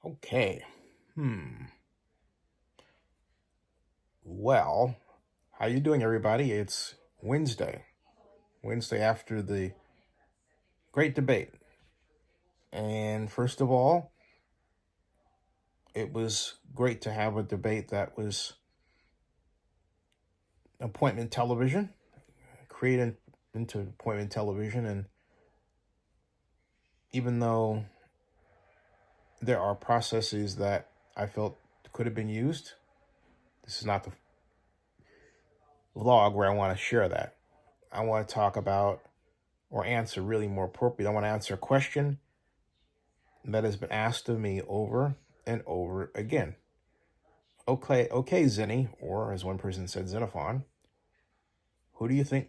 Okay. Well, how you doing, everybody? It's Wednesday. Wednesday after the great debate. And first of all, it was great to have a debate that was appointment television, created into appointment television. And even though there are processes that I felt could have been used, this is not the vlog where I want to share that. I want to talk about or answer, really more appropriate. I want to answer a question that has been asked of me over and over again. Okay, Zennie, or as one person said, Xenophon, who do you think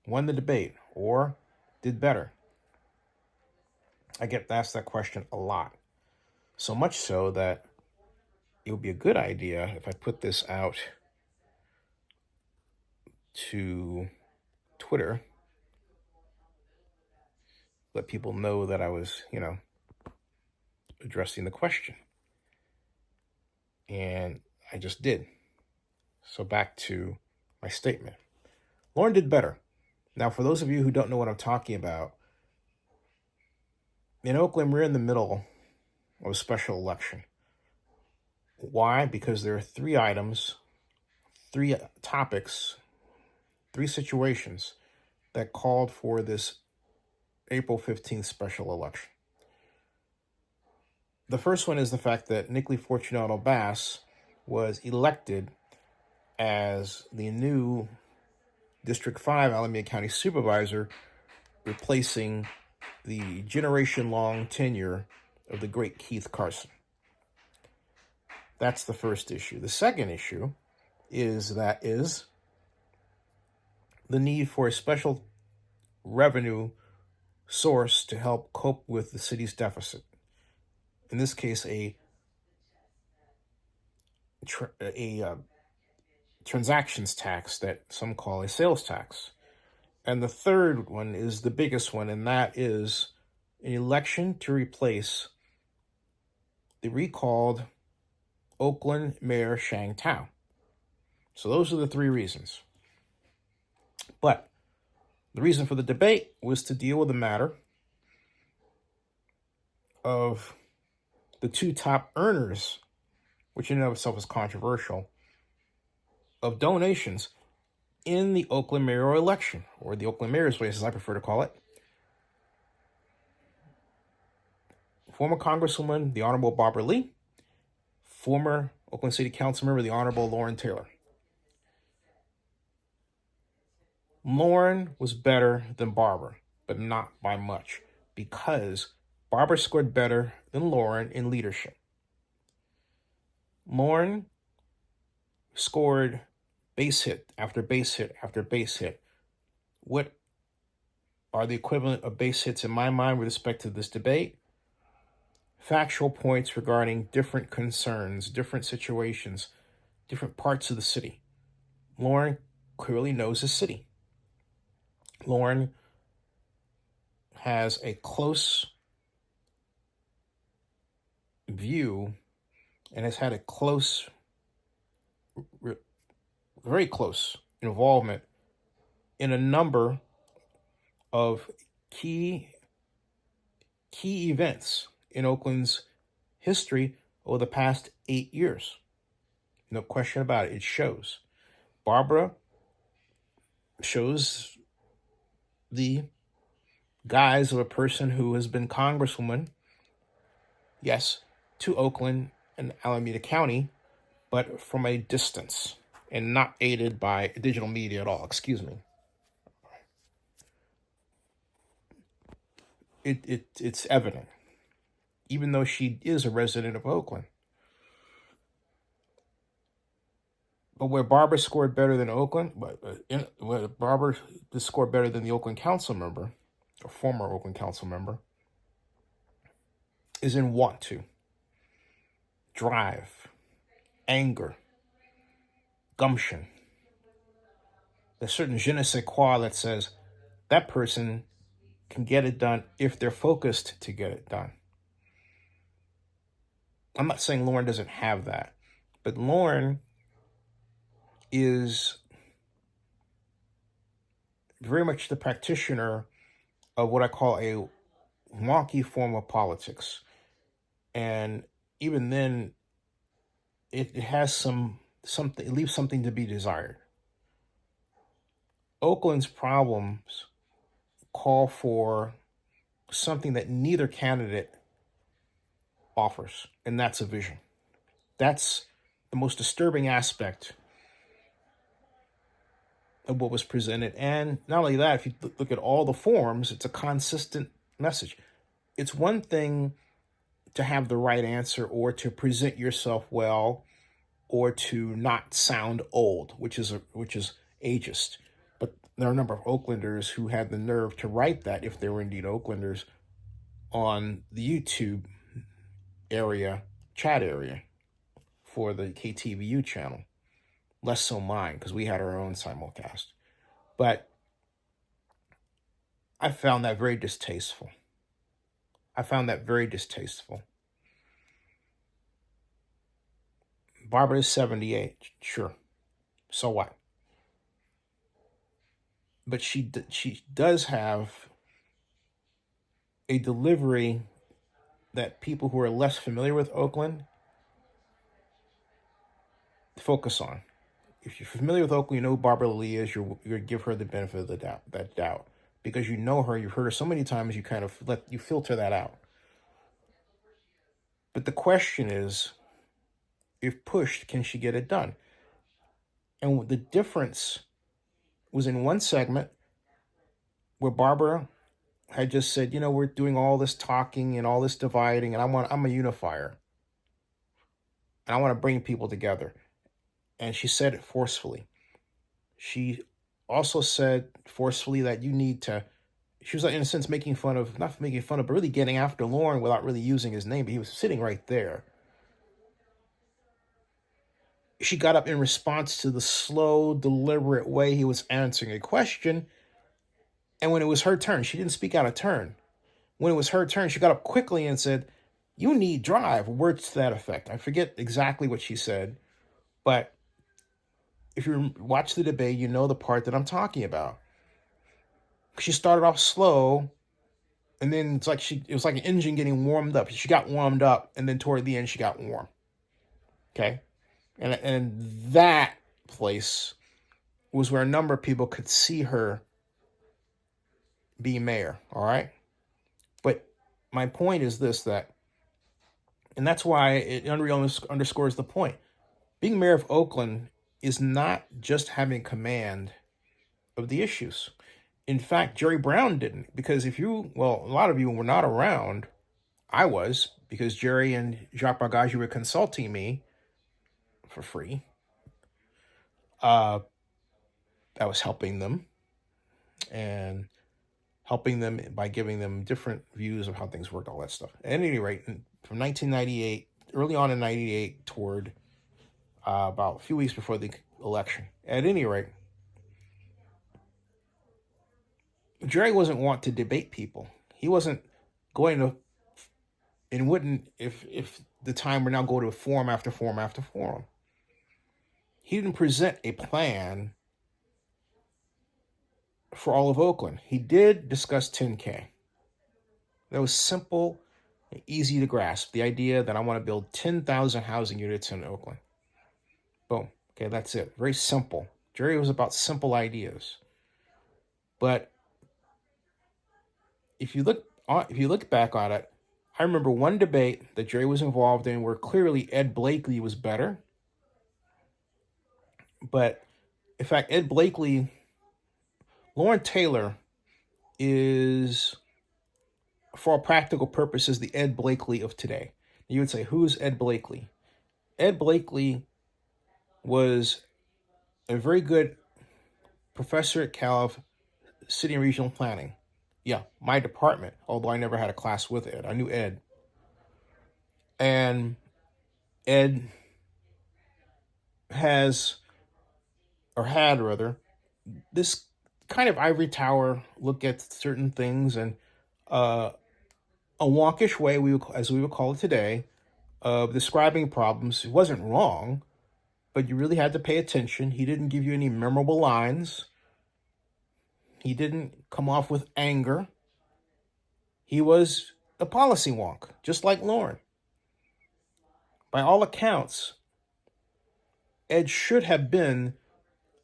won the debate or did better? I get asked that question a lot. So much so that it would be a good idea if I put this out to Twitter, let people know that I was, addressing the question. And I just did. So back to my statement. Lauren did better. Now, for those of you who don't know what I'm talking about, in Oakland, we're in the middle of a special election. Why? Because there are three items, three topics, three situations that called for this April 15th special election. The first one is the fact that Nicolai Fortunato Bass was elected as the new District 5 Alameda County Supervisor, replacing the generation-long tenure of the great Keith Carson. That's the first issue. The second issue is the need for a special revenue source to help cope with the city's deficit. In this case, a transactions tax that some call a sales tax. And the third one is the biggest one, and that is an election to replace the recalled Oakland Mayor Shang Tao. So those are the three reasons. But the reason for the debate was to deal with the matter of the two top earners, which in and of itself is controversial, of donations in the Oakland mayoral election, or the Oakland mayor's race, as I prefer to call it. Former Congresswoman, the Honorable Barbara Lee, former Oakland City Council member, the Honorable Lauren Taylor. Lauren was better than Barbara, but not by much, because Barbara scored better than Lauren in leadership. Lauren scored base hit after base hit after base hit. What are the equivalent of base hits in my mind with respect to this debate? Factual points regarding different concerns, different situations, different parts of the city. Lauren clearly knows the city. Lauren has a close view and has had a very close involvement in a number of key events in Oakland's history over the past 8 years. No question about it. It shows. Barbara shows the guise of a person who has been Congresswoman, yes, to Oakland and Alameda County, but from a distance and not aided by digital media at all. Excuse me. It's evident, even though she is a resident of Oakland. But where Barbara scored better than Oakland, where Barbara scored better than the Oakland council member, or former Oakland council member, is in want to, drive, anger, gumption. There's certain je ne sais quoi that says that person can get it done if they're focused to get it done. I'm not saying Lauren doesn't have that, but Lauren is very much the practitioner of what I call a wonky form of politics. And even then, it has something, it leaves something to be desired. Oakland's problems call for something that neither candidate offers, and that's a vision. That's the most disturbing aspect of what was presented. And not only that, if you look at all the forms, it's a consistent message. It's one thing to have the right answer or to present yourself well or to not sound old, which is ageist. But there are a number of Oaklanders who had the nerve to write that, if they were indeed Oaklanders, on the YouTube chat area for the KTVU channel. Less so mine, because we had our own simulcast. But I found that very distasteful. Barbara is 78, sure. So what? But she does have a delivery that people who are less familiar with Oakland focus on. If you're familiar with Oakland, you know who Barbara Lee is, you're going to give her the benefit of the doubt. Because you know her, you've heard her so many times, you kind of you filter that out. But the question is, if pushed, can she get it done? And the difference was in one segment where Barbara had just said, we're doing all this talking and all this dividing, and I'm a unifier. And I want to bring people together. And she said it forcefully. She also said forcefully that you need to, she was like, in a sense, not making fun of, but really getting after Lauren without really using his name, but he was sitting right there. She got up in response to the slow, deliberate way he was answering a question. And when it was her turn, she didn't speak out of turn. When it was her turn, she got up quickly and said, "You need drive," words to that effect. I forget exactly what she said, but if you watch the debate, you know the part that I'm talking about. She started off slow, and then it was like an engine getting warmed up. She got warmed up, and then toward the end, she got warm. Okay? And that place was where a number of people could see her be mayor, all right? But my point is this, and that's why it underscores the point. Being mayor of Oakland is not just having command of the issues. In fact, Jerry Brown didn't, because a lot of you were not around. I was, because Jerry and Jacques Bagaji were consulting me for free. I was helping them by giving them different views of how things work, all that stuff. At any rate, from 1998, early on in 98, toward about a few weeks before the election. At any rate, Jerry wasn't want to debate people. He wasn't going to, and wouldn't if the time were now go to forum after forum after forum. He didn't present a plan for all of Oakland. He did discuss 10K. That was simple and easy to grasp. The idea that I want to build 10,000 housing units in Oakland. Boom. Okay, that's it. Very simple. Jerry was about simple ideas. But if you look back on it, I remember one debate that Jerry was involved in where clearly Ed Blakely was better. But in fact, Lauren Taylor is, for all practical purposes, the Ed Blakely of today. You would say, who's Ed Blakely? Ed Blakely was a very good professor at Cal of City and Regional Planning. Yeah, my department, although I never had a class with Ed. I knew Ed. And Ed had this kind of ivory tower look at certain things, and a wonkish way, as we would call it today, of describing problems. It wasn't wrong, but you really had to pay attention. He didn't give you any memorable lines. He didn't come off with anger. He was a policy wonk, just like Lauren. By all accounts, Ed should have been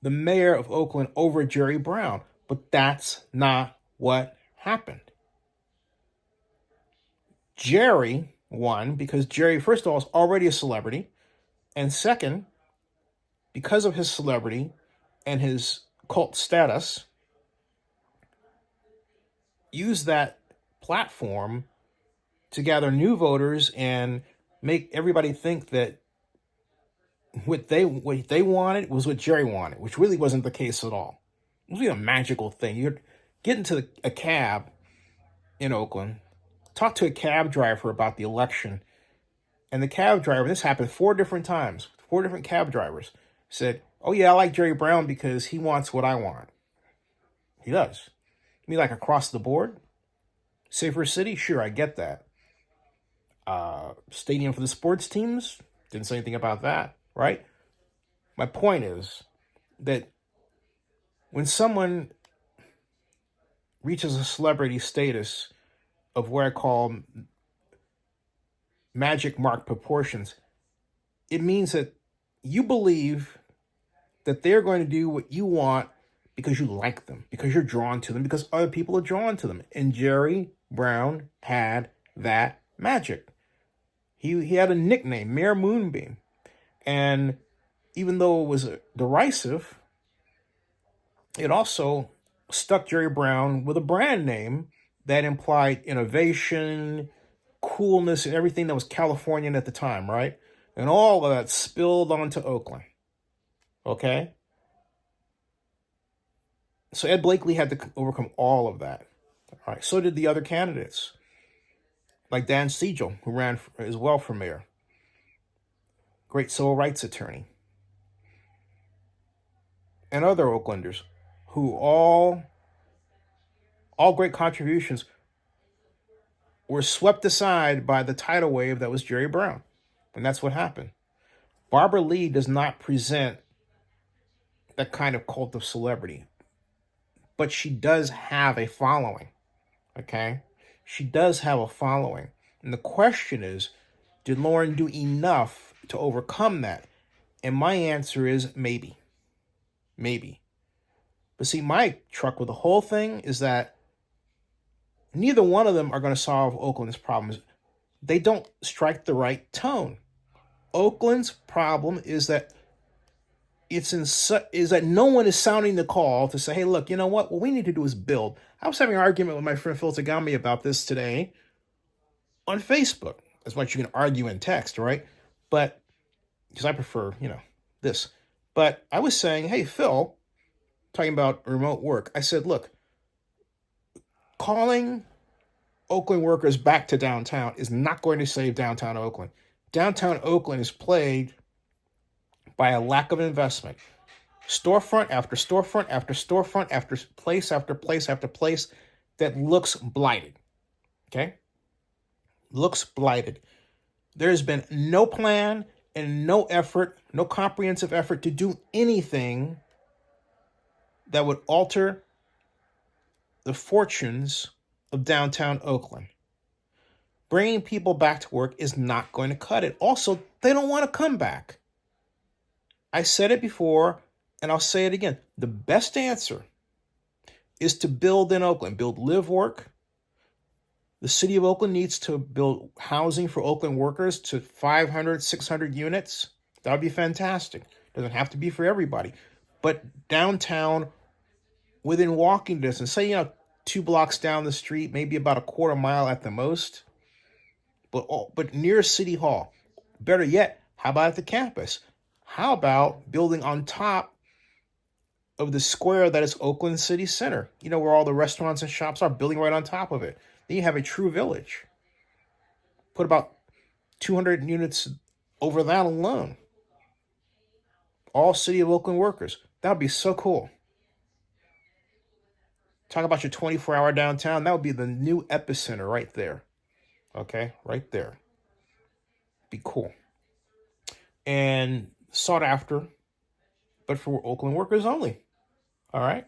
the mayor of Oakland over Jerry Brown, but that's not what happened. Jerry won because Jerry, first of all, is already a celebrity, and second, because of his celebrity and his cult status, used that platform to gather new voters and make everybody think that what they wanted was what Jerry wanted, which really wasn't the case at all. It was really a magical thing. You'd get into a cab in Oakland, talk to a cab driver about the election, and the cab driver, this happened 4 different times, 4 different cab drivers said, "Oh yeah, I like Jerry Brown because he wants what I want." He does. I mean, like across the board? Safer city? Sure, I get that. Stadium for the sports teams? Didn't say anything about that, right? My point is that when someone reaches a celebrity status of what I call magic mark proportions, it means that you believe that they're going to do what you want because you like them, because you're drawn to them, because other people are drawn to them. And Jerry Brown had that magic. He had a nickname, Mayor Moonbeam. And even though it was derisive, it also stuck Jerry Brown with a brand name that implied innovation, coolness, and everything that was Californian at the time, right? And all of that spilled onto Oakland. Okay? So Ed Blakely had to overcome all of that. All right. So did the other candidates, like Dan Siegel, who ran as well for mayor. Great civil rights attorney. And other Oaklanders who all great contributions were swept aside by the tidal wave that was Jerry Brown. And that's what happened. Barbara Lee does not present that kind of cult of celebrity, but she does have a following, okay? She does have a following. And the question is, did Lauren do enough to overcome that? And my answer is maybe. Maybe. But see, my truck with the whole thing is that neither one of them are going to solve Oakland's problems. They don't strike the right tone. Oakland's problem is that no one is sounding the call to say, hey, look, you know what we need to do is build. I was having an argument with my friend Phil Tagami about this today on Facebook. That's what you can argue in text, right? But because I prefer, this. But I was saying, hey, Phil, talking about remote work, I said, look, calling Oakland workers back to downtown is not going to save downtown Oakland. Downtown Oakland is plagued by a lack of investment. Storefront after storefront after storefront after place after place after place that looks blighted. Okay? Looks blighted. There's been no plan and no effort, no comprehensive effort to do anything that would alter the fortunes of downtown Oakland. Bringing people back to work is not going to cut it. Also, they don't want to come back. I said it before, and I'll say it again. The best answer is to build in Oakland. Build live work. The city of Oakland needs to build housing for Oakland workers to 500, 600 units. That would be fantastic. Doesn't have to be for everybody. But downtown, within walking distance, say, 2 blocks down the street, maybe about a quarter mile at the most, but near City Hall. Better yet, how about at the campus? How about building on top of the square that is Oakland City Center? Where all the restaurants and shops are, building right on top of it. Then you have a true village. Put about 200 units over that alone. All City of Oakland workers. That would be so cool. Talk about your 24-hour downtown. That would be the new epicenter right there. Okay? Right there. Be cool. And sought after, but for Oakland workers only. All right.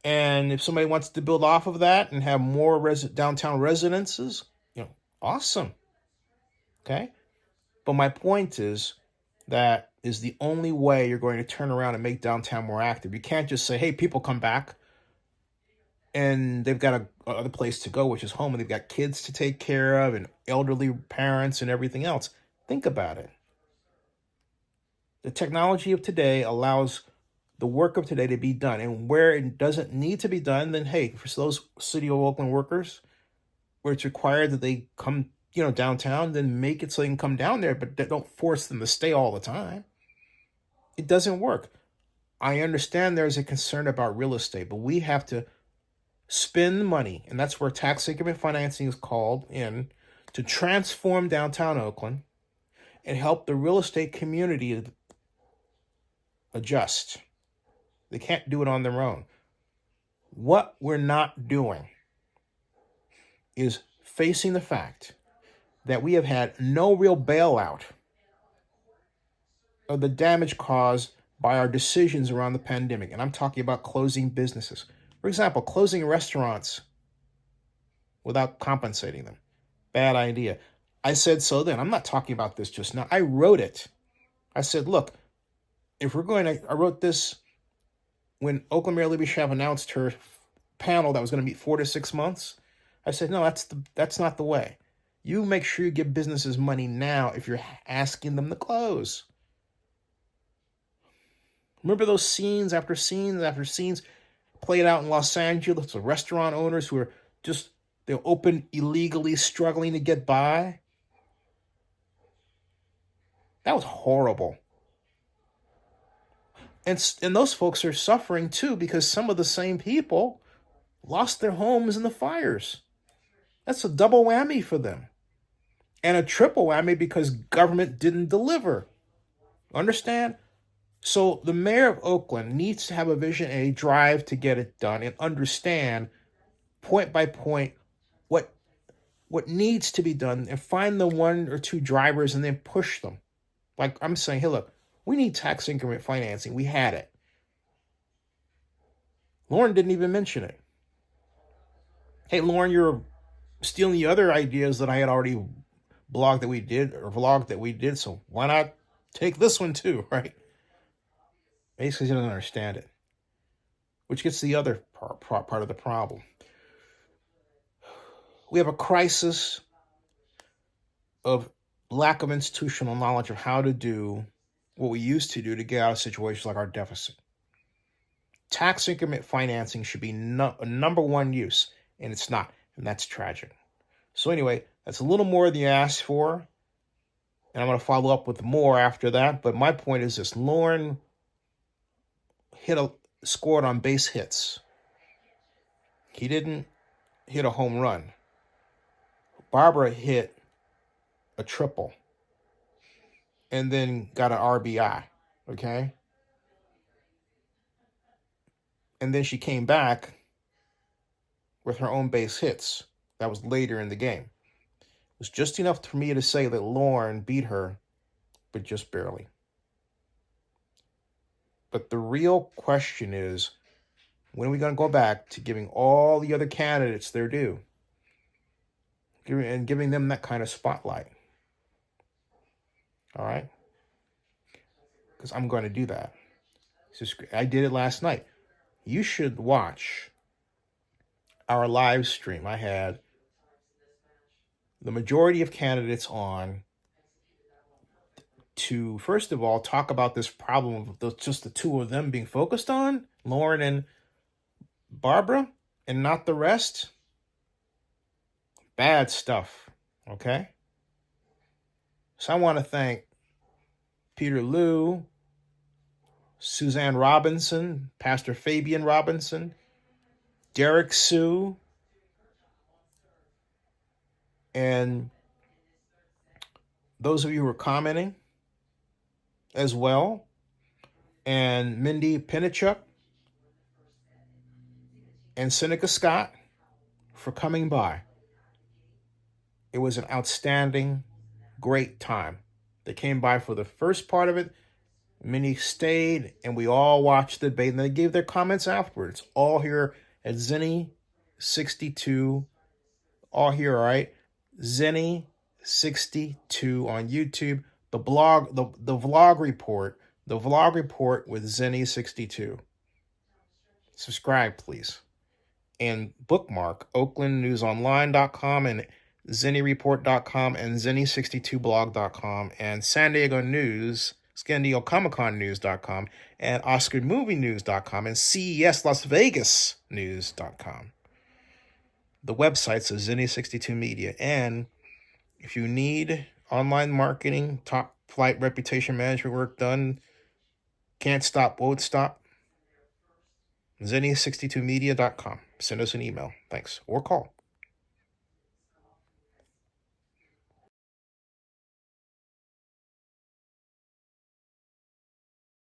And if somebody wants to build off of that and have more downtown residences, awesome. Okay. But my point is that is the only way you're going to turn around and make downtown more active. You can't just say, hey, people come back and they've got a other place to go, which is home, and they've got kids to take care of and elderly parents and everything else. Think about it. The technology of today allows the work of today to be done. And where it doesn't need to be done, then hey, for those City of Oakland workers, where it's required that they come, downtown, then make it so they can come down there, but don't force them to stay all the time. It doesn't work. I understand there's a concern about real estate, but we have to spend money, and that's where tax increment financing is called in, to transform downtown Oakland and help the real estate community adjust. They can't do it on their own. What we're not doing is facing the fact that we have had no real bailout of the damage caused by our decisions around the pandemic. And I'm talking about closing businesses. For example, closing restaurants without compensating them. Bad idea. I said so then. I'm not talking about this just now. I wrote it. I said, look, if we're going to, I wrote this when Oakland Mayor Libby Schaaf announced her panel that was going to meet 4 to 6 months. I said, no, that's not the way. You make sure you give businesses money now if you're asking them to close. Remember those scenes after scenes after scenes played out in Los Angeles of restaurant owners who are just, they're open illegally, struggling to get by? That was horrible. And those folks are suffering too because some of the same people lost their homes in the fires. That's a double whammy for them. And a triple whammy because government didn't deliver. Understand? So the mayor of Oakland needs to have a vision and a drive to get it done and understand point by point what needs to be done and find the 1 or 2 drivers and then push them. Like I'm saying, hey, look, we need tax increment financing. We had it. Lauren didn't even mention it. Hey, Lauren, you're stealing the other ideas that I had already vlogged that we did. So why not take this one too, right? Basically, she doesn't understand it, which gets to the other part of the problem. We have a crisis of lack of institutional knowledge of how to do what we used to do to get out of situations like our deficit. Tax increment financing should be number one use, and it's not, and that's tragic. So anyway, that's a little more than you asked for, and I'm going to follow up with more after that. But my point is this: Lauren scored on base hits. He didn't hit a home run. Barbara hit a triple and then got an RBI, okay? And then she came back with her own base hits. That was later in the game. It was just enough for me to say that Lauren beat her, but just barely. But the real question is, when are we going to go back to giving all the other candidates their due? And giving them that kind of spotlight. All right? Because I'm going to do that. I did it last night. You should watch our live stream. I had the majority of candidates on to, first of all, talk about this problem of just the two of them being focused on, Lauren and Barbara, and not the rest. Bad stuff, okay? So I want to thank Peter Liu, Suzanne Robinson, Pastor Fabian Robinson, Derek Sue, and those of you who are commenting as well, and Mindy Pinichuk and Seneca Scott for coming by. It was an outstanding great time. They came by for the first part of it. Many stayed, and we all watched the debate, and they gave their comments afterwards. All here at Zennie62. All here, all right? Zennie62 on YouTube. The blog, the vlog report. The vlog report with Zennie62. Subscribe, please. And bookmark oaklandnewsonline.com and zenniereport.com and zennie62blog.com and San Diego Comic-Con News.com and OscarMovieNews.com and CES Las Vegas News.com. The websites of Zennie62 Media. And if you need online marketing, top flight reputation management work done, can't stop, won't stop, Zennie62media.com. Send us an email. Thanks. Or call